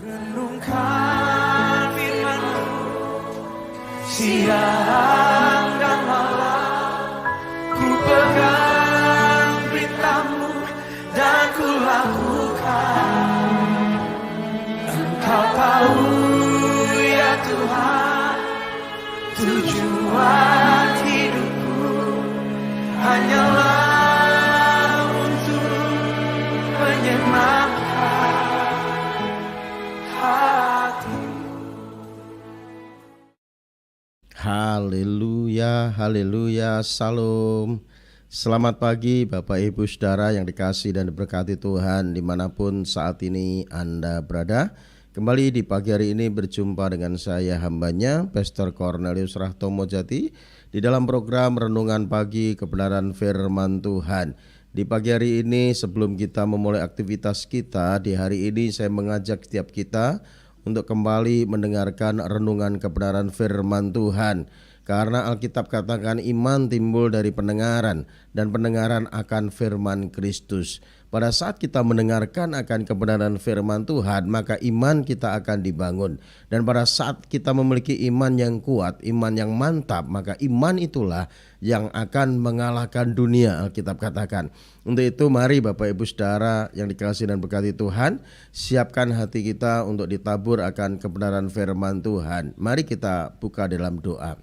Renungkan firman-Mu siang dan malam, ku pegang berita-Mu dan ku lakukan. Engkau tahu ya Tuhan, tujuan hidupku hanyalah untuk menyenangkan hati. Haleluya, haleluya, salam. Selamat pagi Bapak Ibu Saudara yang dikasihi dan diberkati Tuhan dimanapun saat ini Anda berada. Kembali di pagi hari ini berjumpa dengan saya hambanya Pastor Cornelius Rahtomo Jati di dalam program Renungan Pagi Kebenaran Firman Tuhan. Di pagi hari ini sebelum kita memulai aktivitas kita di hari ini, saya mengajak setiap kita untuk kembali mendengarkan renungan kebenaran firman Tuhan. Karena Alkitab katakan iman timbul dari pendengaran dan pendengaran akan firman Kristus. Pada saat kita mendengarkan akan kebenaran firman Tuhan, maka iman kita akan dibangun. Dan pada saat kita memiliki iman yang kuat, iman yang mantap, maka iman itulah yang akan mengalahkan dunia, Alkitab katakan. Untuk itu mari Bapak Ibu Saudara yang dikasihi dan berkati Tuhan, siapkan hati kita untuk ditabur akan kebenaran firman Tuhan. Mari kita buka dalam doa.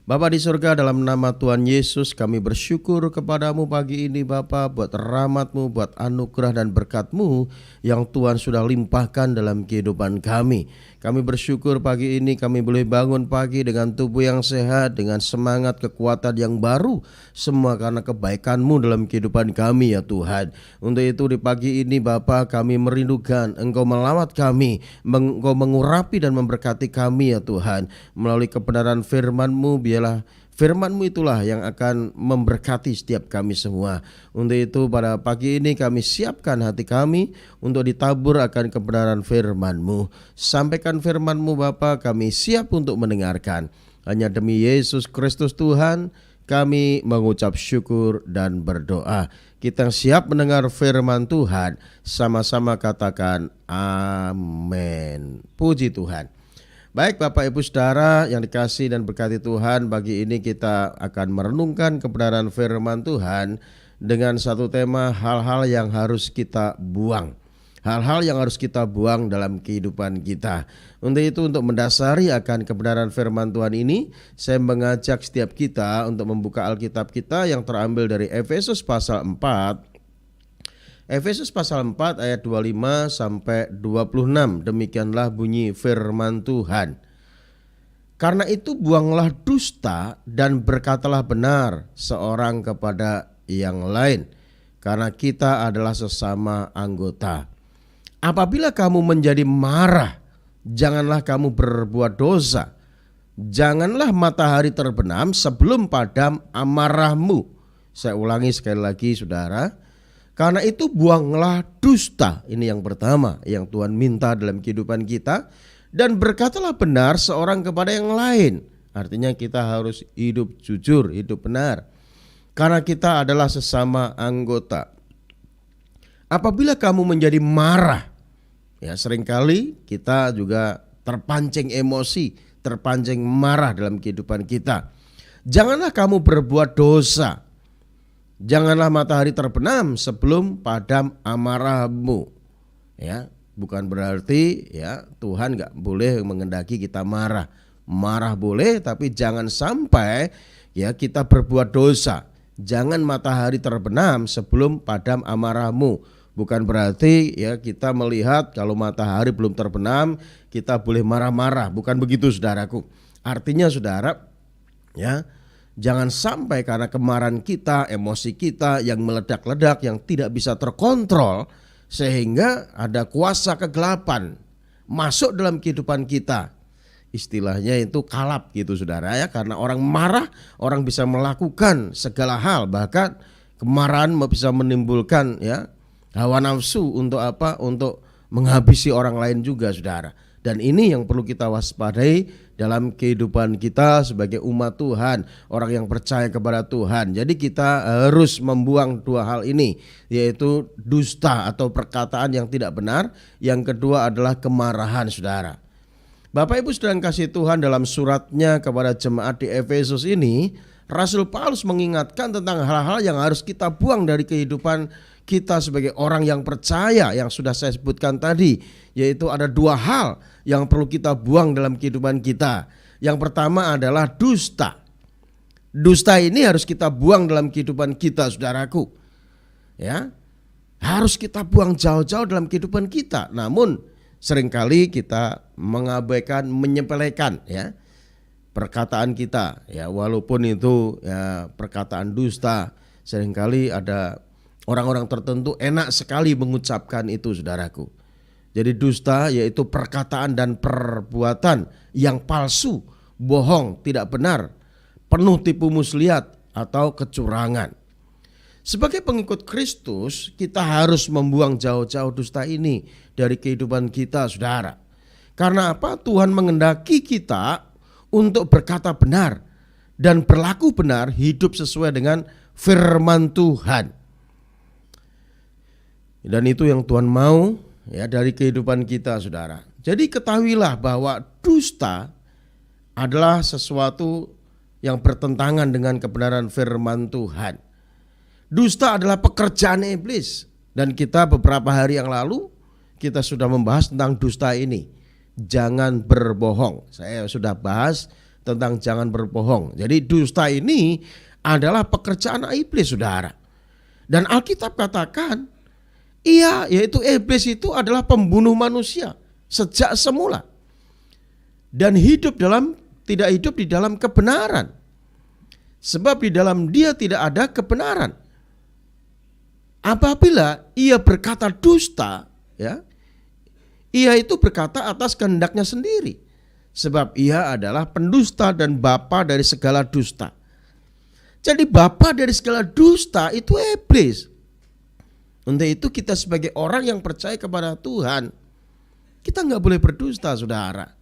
Bapa di surga, dalam nama Tuhan Yesus kami bersyukur kepadamu pagi ini Bapa, buat rahmat-Mu, buat anugerah dan berkat-Mu yang Tuhan sudah limpahkan dalam kehidupan kami. Kami bersyukur pagi ini kami boleh bangun pagi dengan tubuh yang sehat, dengan semangat, kekuatan yang baru, semua karena kebaikan-Mu dalam kehidupan kami ya Tuhan. Untuk itu di pagi ini Bapa, kami merindukan Engkau melawat kami, Engkau mengurapi dan memberkati kami ya Tuhan. Melalui kebenaran firman-Mu, biarlah firman-Mu itulah yang akan memberkati setiap kami semua. Untuk itu pada pagi ini kami siapkan hati kami untuk ditabur akan kebenaran firman-Mu. Sampaikan firman-Mu Bapa, kami siap untuk mendengarkan. Hanya demi Yesus Kristus Tuhan kami mengucap syukur dan berdoa. Kita siap mendengar firman Tuhan, sama-sama katakan amin. Puji Tuhan. Baik Bapak Ibu Saudara yang dikasihi dan berkati Tuhan, pagi ini kita akan merenungkan kebenaran firman Tuhan dengan satu tema hal-hal yang harus kita buang. Hal-hal yang harus kita buang dalam kehidupan kita. Untuk itu, untuk mendasari akan kebenaran firman Tuhan ini, saya mengajak setiap kita untuk membuka Alkitab kita yang terambil dari Efesus pasal 4. Efesus pasal 4 ayat 25 sampai 26. Demikianlah bunyi firman Tuhan. Karena itu buanglah dusta dan berkatalah benar seorang kepada yang lain, karena kita adalah sesama anggota. Apabila kamu menjadi marah, janganlah kamu berbuat dosa. Janganlah matahari terbenam sebelum padam amarahmu. Saya ulangi sekali lagi saudara. Karena itu buanglah dusta. Ini yang pertama yang Tuhan minta dalam kehidupan kita. Dan berkatalah benar seorang kepada yang lain. Artinya kita harus hidup jujur, hidup benar. Karena kita adalah sesama anggota. Apabila kamu menjadi marah, ya seringkali kita juga terpancing emosi, terpancing marah dalam kehidupan kita. Janganlah kamu berbuat dosa. Janganlah matahari terbenam sebelum padam amarahmu. Ya, bukan berarti ya Tuhan gak boleh mengendaki kita marah. Marah boleh, tapi jangan sampai ya kita berbuat dosa. Jangan matahari terbenam sebelum padam amarahmu. Bukan berarti ya kita melihat kalau matahari belum terbenam kita boleh marah-marah. Bukan begitu saudaraku. Artinya saudara, ya, jangan sampai karena kemarahan kita, emosi kita yang meledak-ledak, yang tidak bisa terkontrol, sehingga ada kuasa kegelapan masuk dalam kehidupan kita. Istilahnya itu kalap gitu saudara ya. Karena orang marah, orang bisa melakukan segala hal. Bahkan kemarahan bisa menimbulkan ya hawa nafsu untuk apa? Untuk menghabisi orang lain juga saudara. Dan ini yang perlu kita waspadai dalam kehidupan kita sebagai umat Tuhan, orang yang percaya kepada Tuhan. Jadi kita harus membuang dua hal ini, yaitu dusta atau perkataan yang tidak benar. Yang kedua adalah kemarahan, saudara. Bapak Ibu saudara yang kasih Tuhan, dalam suratnya kepada jemaat di Efesus ini, Rasul Paulus mengingatkan tentang hal-hal yang harus kita buang dari kehidupan kita sebagai orang yang percaya, yang sudah saya sebutkan tadi, yaitu ada dua hal yang perlu kita buang dalam kehidupan kita. Yang pertama adalah dusta. Dusta ini harus kita buang dalam kehidupan kita, saudaraku. Ya, harus kita buang jauh-jauh dalam kehidupan kita. Namun seringkali kita mengabaikan, menyepelekan ya perkataan kita. Ya, walaupun itu ya perkataan dusta, seringkali ada orang-orang tertentu enak sekali mengucapkan itu, saudaraku. Jadi dusta yaitu perkataan dan perbuatan yang palsu, bohong, tidak benar, penuh tipu muslihat atau kecurangan. Sebagai pengikut Kristus, kita harus membuang jauh-jauh dusta ini dari kehidupan kita, saudara. Karena apa? Tuhan menghendaki kita untuk berkata benar dan berlaku benar, hidup sesuai dengan firman Tuhan. Dan itu yang Tuhan mau ya dari kehidupan kita, saudara. Jadi ketahuilah bahwa dusta adalah sesuatu yang bertentangan dengan kebenaran firman Tuhan. Dusta adalah pekerjaan iblis. Dan kita beberapa hari yang lalu kita sudah membahas tentang dusta ini. Jangan berbohong. Saya sudah bahas tentang jangan berbohong. Jadi dusta ini adalah pekerjaan iblis, saudara. Dan Alkitab katakan, iya, yaitu iblis itu adalah pembunuh manusia sejak semula. Dan tidak hidup di dalam kebenaran. Sebab di dalam dia tidak ada kebenaran. Apabila ia berkata dusta, ya, ia itu berkata atas kehendaknya sendiri. Sebab ia adalah pendusta dan bapa dari segala dusta. Jadi bapa dari segala dusta itu iblis. Untuk itu kita sebagai orang yang percaya kepada Tuhan, kita nggak boleh berdusta, saudara.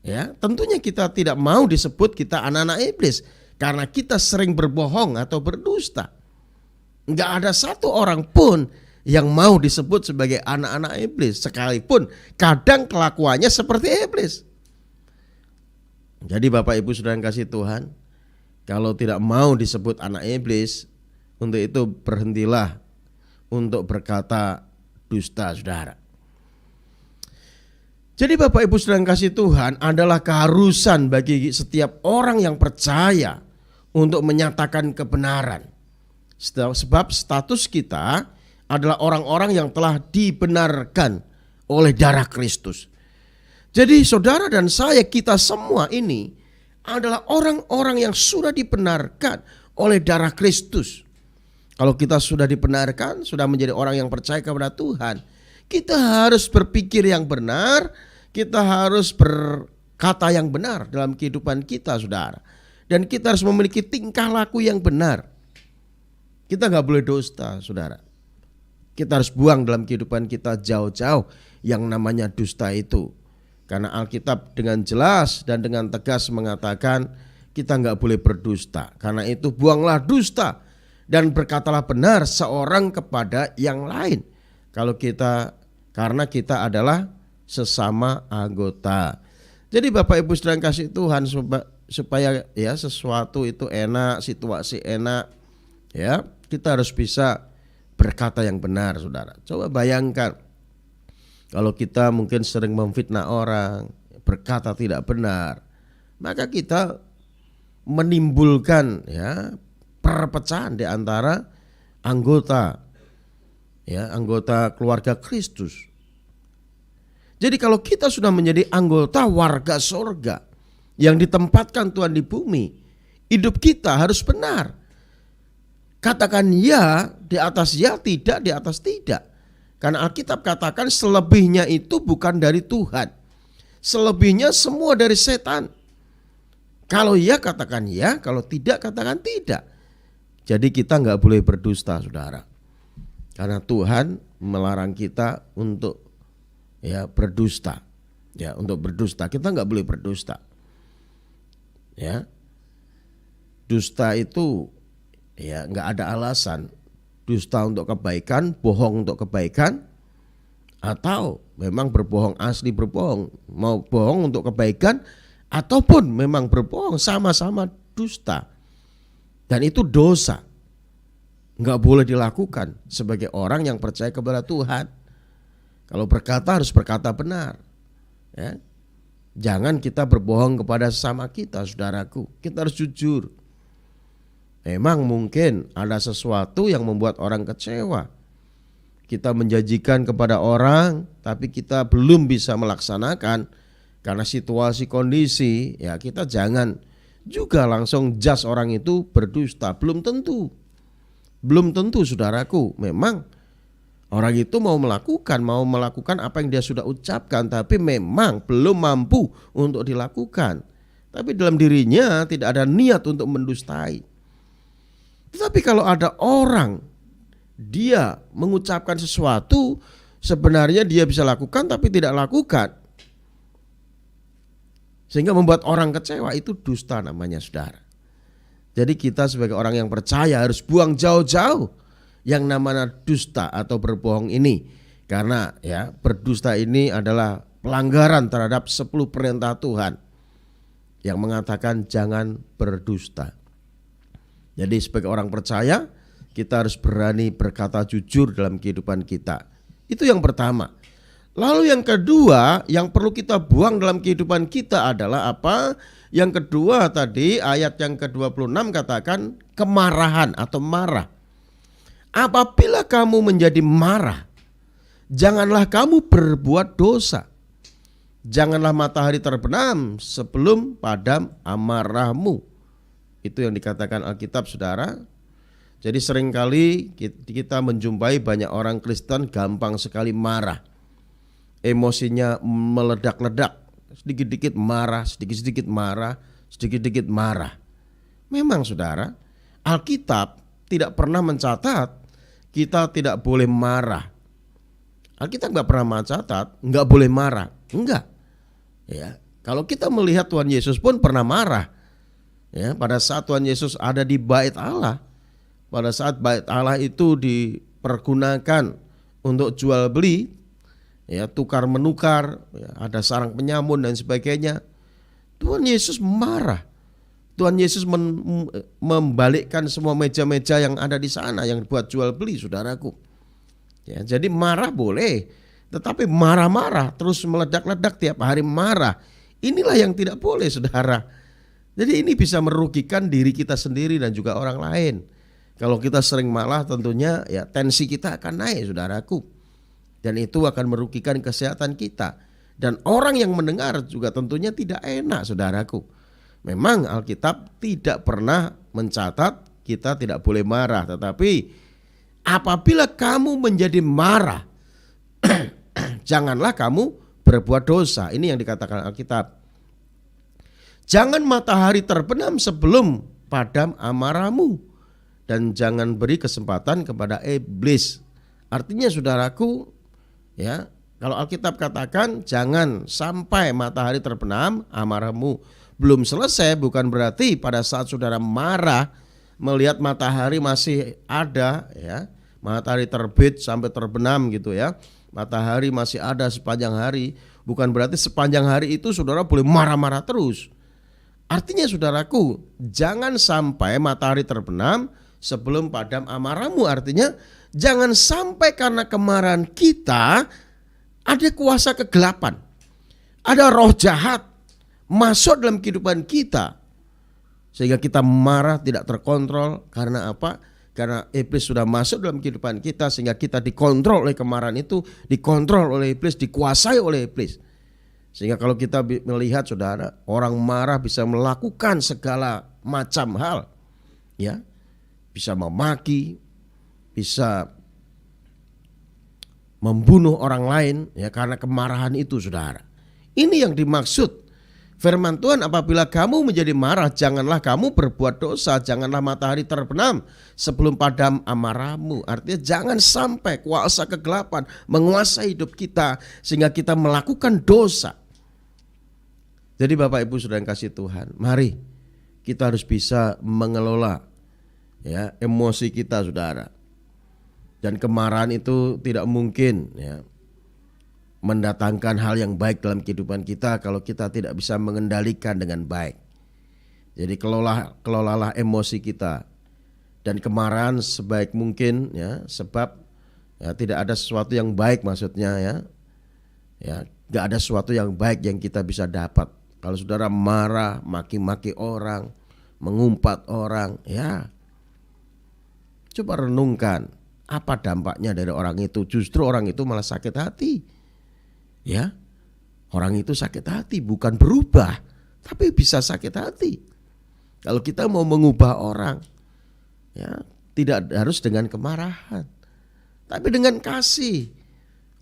Ya, tentunya kita tidak mau disebut kita anak-anak iblis karena kita sering berbohong atau berdusta. Nggak ada satu orang pun yang mau disebut sebagai anak-anak iblis, sekalipun kadang kelakuannya seperti iblis. Jadi Bapak Ibu saudara yang kasih Tuhan, kalau tidak mau disebut anak iblis, untuk itu berhentilah untuk berkata dusta, saudara. Jadi Bapak Ibu saudara yang kasih Tuhan, adalah keharusan bagi setiap orang yang percaya untuk menyatakan kebenaran. Sebab status kita adalah orang-orang yang telah dibenarkan oleh darah Kristus. Jadi saudara dan saya, kita semua ini adalah orang-orang yang sudah dibenarkan oleh darah Kristus. Kalau kita sudah dibenarkan, sudah menjadi orang yang percaya kepada Tuhan, kita harus berpikir yang benar, kita harus berkata yang benar dalam kehidupan kita, saudara. Dan kita harus memiliki tingkah laku yang benar. Kita gak boleh dusta, saudara. Kita harus buang dalam kehidupan kita jauh-jauh yang namanya dusta itu. Karena Alkitab dengan jelas dan dengan tegas mengatakan kita gak boleh berdusta. Karena itu buanglah dusta dan berkatalah benar seorang kepada yang lain. Karena kita adalah sesama anggota. Jadi Bapak Ibu sedang kasih Tuhan, supaya ya sesuatu itu enak, situasi enak, ya kita harus bisa berkata yang benar, saudara. Coba bayangkan kalau kita mungkin sering memfitnah orang, berkata tidak benar, maka kita menimbulkan ya perpecahan di antara anggota keluarga Kristus. Jadi kalau kita sudah menjadi anggota warga surga yang ditempatkan Tuhan di bumi, hidup kita harus benar. Katakan ya di atas ya, tidak di atas tidak. Karena Alkitab katakan selebihnya itu bukan dari Tuhan. Selebihnya semua dari setan. Kalau ya katakan ya, kalau tidak katakan tidak. Jadi kita gak boleh berdusta, saudara. Karena Tuhan melarang kita untuk ya berdusta. Ya, untuk berdusta kita nggak boleh berdusta. Ya, dusta itu ya nggak ada alasan. Dusta untuk kebaikan, bohong untuk kebaikan, atau memang berbohong asli berbohong, mau bohong untuk kebaikan ataupun memang berbohong, sama-sama dusta. Dan itu dosa, nggak boleh dilakukan sebagai orang yang percaya kepada Tuhan. Kalau berkata harus berkata benar, ya. Jangan kita berbohong kepada sesama kita, saudaraku. Kita harus jujur. Memang mungkin ada sesuatu yang membuat orang kecewa. Kita menjanjikan kepada orang, tapi kita belum bisa melaksanakan karena situasi kondisi. Ya, kita jangan juga langsung judge orang itu berdusta. Belum tentu, saudaraku. Memang orang itu mau melakukan apa yang dia sudah ucapkan, tapi memang belum mampu untuk dilakukan. Tapi dalam dirinya tidak ada niat untuk mendustai. Tetapi kalau ada orang, dia mengucapkan sesuatu, sebenarnya dia bisa lakukan tapi tidak lakukan, sehingga membuat orang kecewa, itu dusta namanya, saudara. Jadi kita sebagai orang yang percaya harus buang jauh-jauh yang namanya dusta atau berbohong ini. Karena ya, berdusta ini adalah pelanggaran terhadap 10 perintah Tuhan yang mengatakan jangan berdusta. Jadi sebagai orang percaya kita harus berani berkata jujur dalam kehidupan kita. Itu yang pertama. Lalu yang kedua yang perlu kita buang dalam kehidupan kita adalah apa? Yang kedua tadi ayat yang ke-26 katakan kemarahan atau marah. Apabila kamu menjadi marah, janganlah kamu berbuat dosa. Janganlah matahari terbenam sebelum padam amarahmu. Itu yang dikatakan Alkitab, saudara. Jadi seringkali kita menjumpai banyak orang Kristen gampang sekali marah. Emosinya meledak-ledak, sedikit-sedikit marah, sedikit-sedikit marah, sedikit-sedikit marah. Memang, saudara, Alkitab tidak pernah mencatat kita tidak boleh marah. Alkitab nggak pernah mencatat nggak boleh marah, enggak. Ya, kalau kita melihat Tuhan Yesus pun pernah marah. Ya, pada saat Tuhan Yesus ada di bait Allah, pada saat bait Allah itu dipergunakan untuk jual beli, ya, tukar menukar, ya, ada sarang penyamun dan sebagainya, Tuhan Yesus marah. Tuhan Yesus membalikkan semua meja-meja yang ada di sana yang buat jual beli, saudaraku. Ya, jadi marah boleh, tetapi marah-marah terus meledak-ledak tiap hari marah, inilah yang tidak boleh, saudara. Jadi ini bisa merugikan diri kita sendiri dan juga orang lain. Kalau kita sering marah tentunya ya tensi kita akan naik, saudaraku. Dan itu akan merugikan kesehatan kita. Dan orang yang mendengar juga tentunya tidak enak, saudaraku. Memang Alkitab tidak pernah mencatat kita tidak boleh marah. Tetapi apabila kamu menjadi marah, janganlah kamu berbuat dosa. Ini yang dikatakan Alkitab. Jangan matahari terbenam sebelum padam amarahmu, dan jangan beri kesempatan kepada iblis. Artinya, saudaraku, ya, kalau Alkitab katakan jangan sampai matahari terbenam amarahmu, belum selesai bukan berarti pada saat saudara marah melihat matahari masih ada, ya, matahari terbit sampai terbenam gitu ya, matahari masih ada sepanjang hari, bukan berarti sepanjang hari itu saudara boleh marah-marah terus. Artinya, saudaraku, jangan sampai matahari terbenam sebelum padam amarahmu. Artinya jangan sampai karena kemarahan kita ada kuasa kegelapan, ada roh jahat masuk dalam kehidupan kita, sehingga kita marah tidak terkontrol. Karena apa? Karena iblis sudah masuk dalam kehidupan kita, sehingga kita dikontrol oleh kemarahan itu, dikontrol oleh iblis, dikuasai oleh iblis. Sehingga kalau kita melihat, saudara, orang marah bisa melakukan segala macam hal, ya, bisa memaki, bisa membunuh orang lain, ya, karena kemarahan itu, saudara. Ini yang dimaksud firman Tuhan, apabila kamu menjadi marah, janganlah kamu berbuat dosa, janganlah matahari terbenam sebelum padam amarahmu. Artinya jangan sampai kuasa kegelapan menguasai hidup kita sehingga kita melakukan dosa. Jadi Bapak Ibu Saudara yang kasih Tuhan, mari kita harus bisa mengelola ya emosi kita, Saudara. Dan kemarahan itu tidak mungkin ya mendatangkan hal yang baik dalam kehidupan kita kalau kita tidak bisa mengendalikan dengan baik. Jadi kelolalah emosi kita dan kemarahan sebaik mungkin ya, sebab ya tidak ada sesuatu yang baik, maksudnya ya. Ya, enggak ada sesuatu yang baik yang kita bisa dapat kalau saudara marah, maki-maki orang, mengumpat orang, ya. Coba renungkan apa dampaknya dari orang itu. Justru orang itu malah sakit hati. Ya. Orang itu sakit hati, bukan berubah, tapi bisa sakit hati. Kalau kita mau mengubah orang, ya, tidak harus dengan kemarahan, tapi dengan kasih.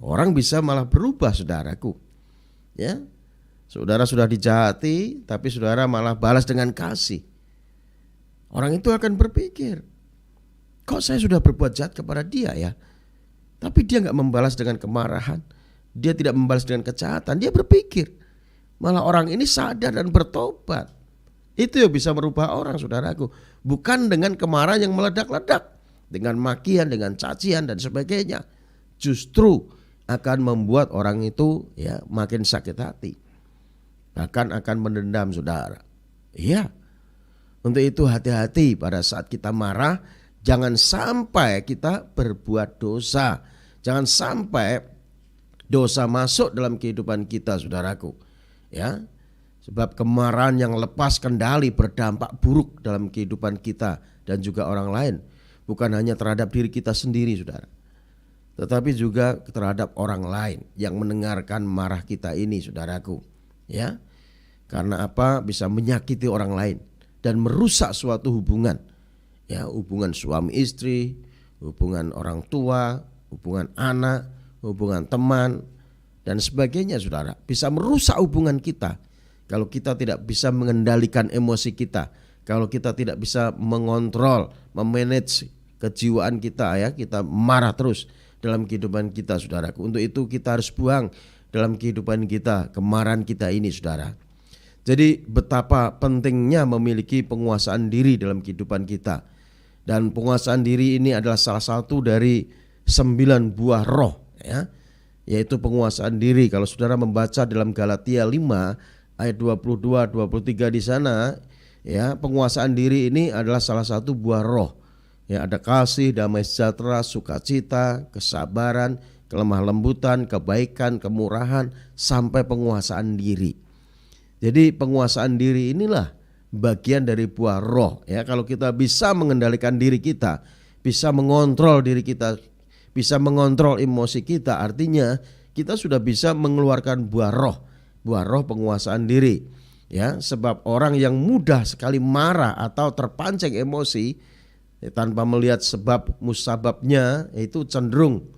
Orang bisa malah berubah, saudaraku. Ya. Saudara sudah dijahati, tapi saudara malah balas dengan kasih. Orang itu akan berpikir, kok saya sudah berbuat jahat kepada dia ya, tapi dia gak membalas dengan kemarahan, dia tidak membalas dengan kejahatan. Dia berpikir malah orang ini sadar dan bertobat. Itu yang bisa merubah orang, saudaraku. Bukan dengan kemarahan yang meledak-ledak, dengan makian, dengan cacian dan sebagainya. Justru akan membuat orang itu ya makin sakit hati, bahkan akan mendendam, saudara. Iya. Untuk itu hati-hati pada saat kita marah. Jangan sampai kita berbuat dosa. Jangan sampai dosa masuk dalam kehidupan kita, saudaraku. Ya. Sebab kemarahan yang lepas kendali berdampak buruk dalam kehidupan kita dan juga orang lain. Bukan hanya terhadap diri kita sendiri, saudara, tetapi juga terhadap orang lain yang mendengarkan marah kita ini, saudaraku. Ya. Karena apa? Bisa menyakiti orang lain dan merusak suatu hubungan. Ya, hubungan suami istri, hubungan orang tua, hubungan anak, hubungan teman dan sebagainya, saudara. Bisa merusak hubungan kita kalau kita tidak bisa mengendalikan emosi kita, kalau kita tidak bisa mengontrol, memanage kejiwaan kita, ya, kita marah terus dalam kehidupan kita, saudaraku. Untuk itu kita harus buang dalam kehidupan kita kemarahan kita ini, saudara. Jadi betapa pentingnya memiliki penguasaan diri dalam kehidupan kita. Dan penguasaan diri ini adalah salah satu dari 9 buah roh, ya, yaitu penguasaan diri. Kalau saudara membaca dalam Galatia 5 ayat 22-23 di sana, ya, penguasaan diri ini adalah salah satu buah roh. Ya, ada kasih, damai sejahtera, sukacita, kesabaran, kelemah lembutan, kebaikan, kemurahan, sampai penguasaan diri. Jadi penguasaan diri inilah bagian dari buah roh, ya. Kalau kita bisa mengendalikan diri kita, bisa mengontrol diri kita, bisa mengontrol emosi kita, artinya kita sudah bisa mengeluarkan buah roh penguasaan diri, ya. Sebab orang yang mudah sekali marah atau terpancing emosi, ya, tanpa melihat sebab musababnya, itu cenderung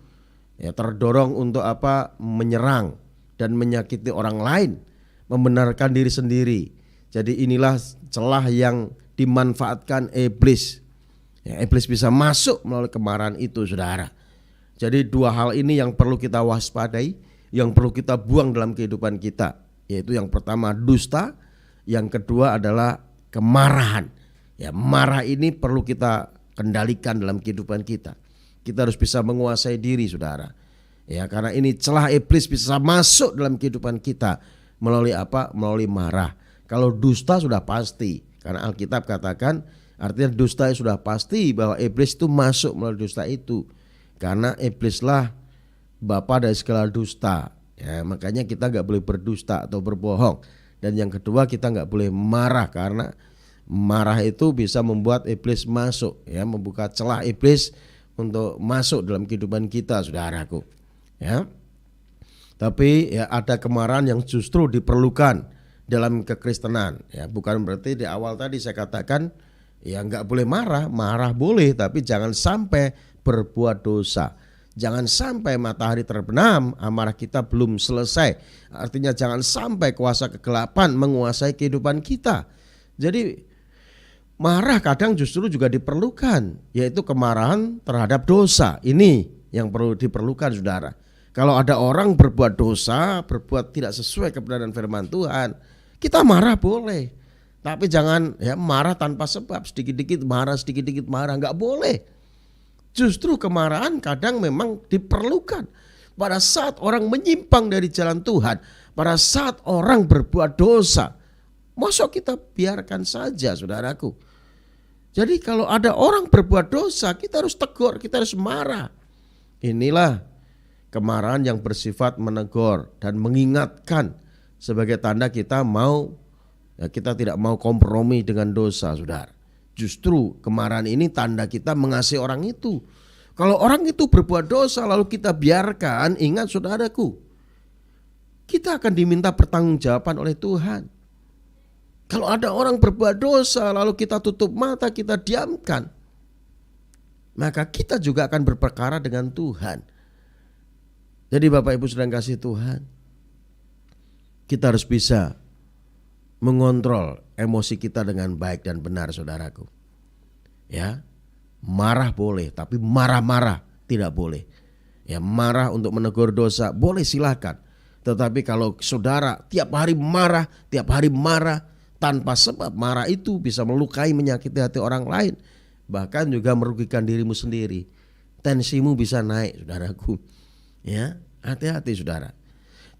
ya terdorong untuk apa? Menyerang dan menyakiti orang lain, membenarkan diri sendiri. Jadi inilah celah yang dimanfaatkan iblis. Ya, iblis bisa masuk melalui kemarahan itu, saudara. Jadi dua hal ini yang perlu kita waspadai, yang perlu kita buang dalam kehidupan kita. Yaitu yang pertama dusta, yang kedua adalah kemarahan. Ya, marah ini perlu kita kendalikan dalam kehidupan kita. Kita harus bisa menguasai diri, saudara. Ya, karena ini celah iblis bisa masuk dalam kehidupan kita melalui apa? Melalui marah. Kalau dusta sudah pasti, karena Alkitab katakan, artinya dusta sudah pasti bahwa iblis itu masuk melalui dusta itu. Karena iblislah bapa dari segala dusta. Ya, makanya kita gak boleh berdusta atau berbohong. Dan yang kedua, kita gak boleh marah, karena marah itu bisa membuat iblis masuk, ya, membuka celah iblis untuk masuk dalam kehidupan kita, saudaraku. Ya. Tapi ya ada kemarahan yang justru diperlukan dalam kekristenan, ya. Bukan berarti di awal tadi saya katakan ya nggak boleh marah, marah boleh, tapi jangan sampai berbuat dosa. Jangan sampai matahari terbenam, amarah kita belum selesai. Artinya jangan sampai kuasa kegelapan menguasai kehidupan kita. Jadi marah kadang justru juga diperlukan, yaitu kemarahan terhadap dosa. Ini yang perlu diperlukan, saudara. Kalau ada orang berbuat dosa, berbuat tidak sesuai kebenaran firman Tuhan, Kita marah boleh, tapi jangan ya marah tanpa sebab, sedikit-dikit marah, nggak boleh. Justru kemarahan kadang memang diperlukan pada saat orang menyimpang dari jalan Tuhan, pada saat orang berbuat dosa. Masa kita biarkan saja, saudaraku? Jadi kalau ada orang berbuat dosa, kita harus tegur, kita harus marah. Inilah kemarahan yang bersifat menegur dan mengingatkan sebagai tanda kita tidak mau kompromi dengan dosa, saudara. Justru kemarahan ini tanda kita mengasihi orang itu. Kalau orang itu berbuat dosa lalu kita biarkan, ingat saudaraku, kita akan diminta pertanggungjawaban oleh Tuhan. Kalau ada orang berbuat dosa lalu kita tutup mata, kita diamkan, maka kita juga akan berperkara dengan Tuhan. Jadi Bapak Ibu sedang kasih Tuhan, kita harus bisa mengontrol emosi kita dengan baik dan benar, saudaraku. Ya, marah boleh, tapi marah-marah tidak boleh. Ya, marah untuk menegur dosa boleh, silakan. Tetapi kalau saudara tiap hari marah tanpa sebab, marah itu bisa melukai, menyakiti hati orang lain, bahkan juga merugikan dirimu sendiri. Tensimu bisa naik, saudaraku. Ya, hati-hati saudara.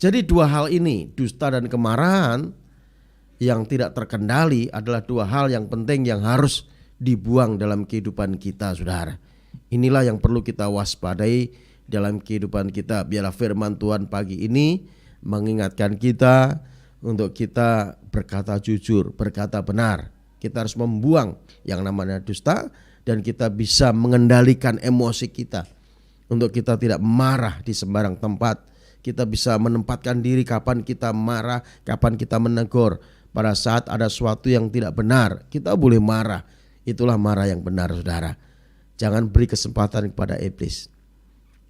Jadi dua hal ini, dusta dan kemarahan yang tidak terkendali, adalah dua hal yang penting yang harus dibuang dalam kehidupan kita, saudara. Inilah yang perlu kita waspadai dalam kehidupan kita. Biarlah firman Tuhan pagi ini mengingatkan kita untuk kita berkata jujur, berkata benar. Kita harus membuang yang namanya dusta, dan kita bisa mengendalikan emosi kita untuk kita tidak marah di sembarang tempat. Kita bisa menempatkan diri kapan kita marah, kapan kita menegur. Pada saat ada sesuatu yang tidak benar, kita boleh marah. Itulah marah yang benar, saudara. Jangan beri kesempatan kepada iblis.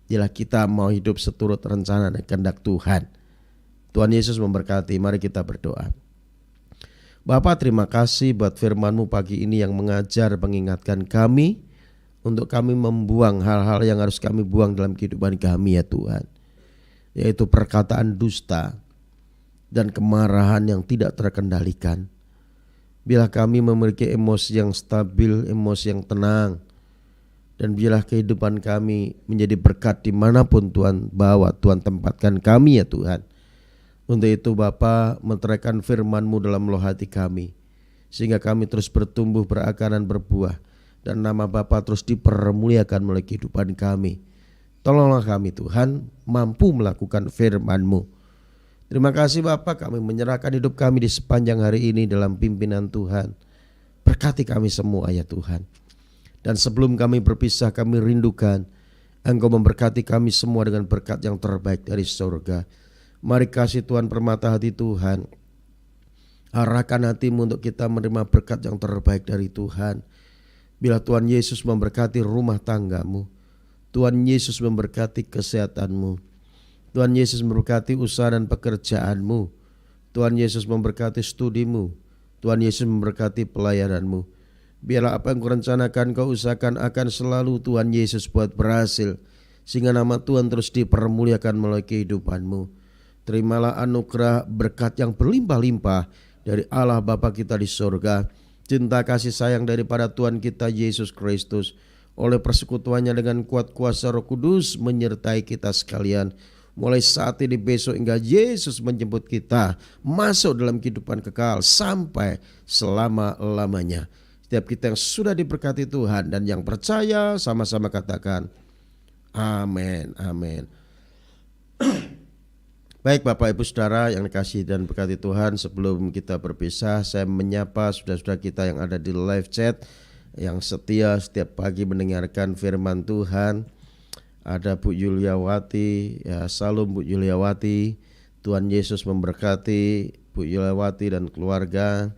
Bila kita mau hidup seturut rencana dan kehendak Tuhan. Tuhan Yesus memberkati. Mari kita berdoa. Bapa, terima kasih buat firman-Mu pagi ini yang mengajar, mengingatkan kami untuk kami membuang hal-hal yang harus kami buang dalam kehidupan kami, ya Tuhan. Yaitu perkataan dusta dan kemarahan yang tidak terkendalikan. Bila kami memiliki emosi yang stabil, emosi yang tenang, dan biarlah kehidupan kami menjadi berkat dimanapun Tuhan bawa, Tuhan tempatkan kami, ya Tuhan. Untuk itu Bapa, meteraikan firman-Mu dalam loh hati kami, sehingga kami terus bertumbuh, berakar dan berbuah, dan nama Bapa terus dipermuliakan melalui kehidupan kami. Tolonglah kami Tuhan mampu melakukan firman-Mu. Terima kasih Bapa, kami menyerahkan hidup kami di sepanjang hari ini dalam pimpinan Tuhan. Berkati kami semua, ya Tuhan. Dan sebelum kami berpisah, kami rindukan Engkau memberkati kami semua dengan berkat yang terbaik dari surga. Mari kasih Tuhan permata hati Tuhan. Arahkan hatimu untuk kita menerima berkat yang terbaik dari Tuhan. Bila Tuhan Yesus memberkati rumah tanggamu, Tuhan Yesus memberkati kesehatanmu, Tuhan Yesus memberkati usaha dan pekerjaanmu, Tuhan Yesus memberkati studimu, Tuhan Yesus memberkati pelayananmu. Biarlah apa yang kau rencanakan, kau usahakan akan selalu Tuhan Yesus buat berhasil, sehingga nama Tuhan terus dipermuliakan melalui kehidupanmu. Terimalah anugerah berkat yang berlimpah-limpah dari Allah Bapa kita di surga, cinta kasih sayang daripada Tuhan kita Yesus Kristus, oleh persekutuannya dengan kuat kuasa Roh Kudus menyertai kita sekalian, mulai saat ini, besok, hingga Yesus menjemput kita masuk dalam kehidupan kekal sampai selama-lamanya. Setiap kita yang sudah diberkati Tuhan dan yang percaya sama-sama katakan amin, amin. Baik Bapak Ibu Saudara yang dikasihi dan berkati Tuhan, sebelum kita berpisah, saya menyapa saudara-saudara kita yang ada di live chat, yang setia setiap pagi mendengarkan firman Tuhan. Ada Bu Yuliawati, ya salam Bu Yuliawati. Tuhan Yesus memberkati Bu Yuliawati dan keluarga.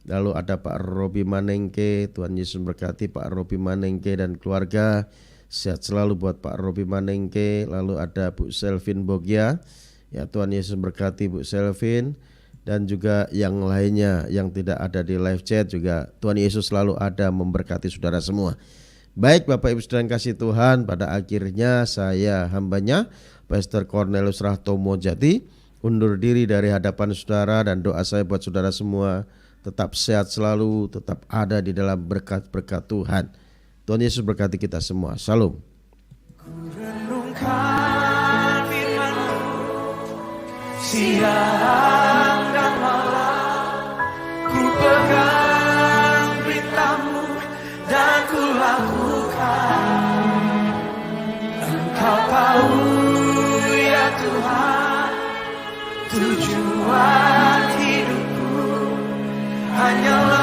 Lalu ada Pak Robi Manengke, Tuhan Yesus memberkati Pak Robi Manengke dan keluarga. Sehat selalu buat Pak Robi Manengke. Lalu ada Bu Selvin Bogia, ya Tuhan Yesus memberkati Bu Selvin. Dan juga yang lainnya yang tidak ada di live chat juga, Tuhan Yesus selalu ada memberkati saudara semua. Baik Bapak Ibu Saudara yang kasih Tuhan, pada akhirnya saya hambanya Pastor Cornelius Rahtomo Jati undur diri dari hadapan saudara, dan doa saya buat saudara semua tetap sehat selalu, tetap ada di dalam berkat-berkat Tuhan. Tuhan Yesus berkati kita semua. Shalom. Renungkan firman-Mu siang dan malam, ku pegang berita-Mu dan ku lakukan. Engkau tahu ya Tuhan, tujuan hidupku hanyalah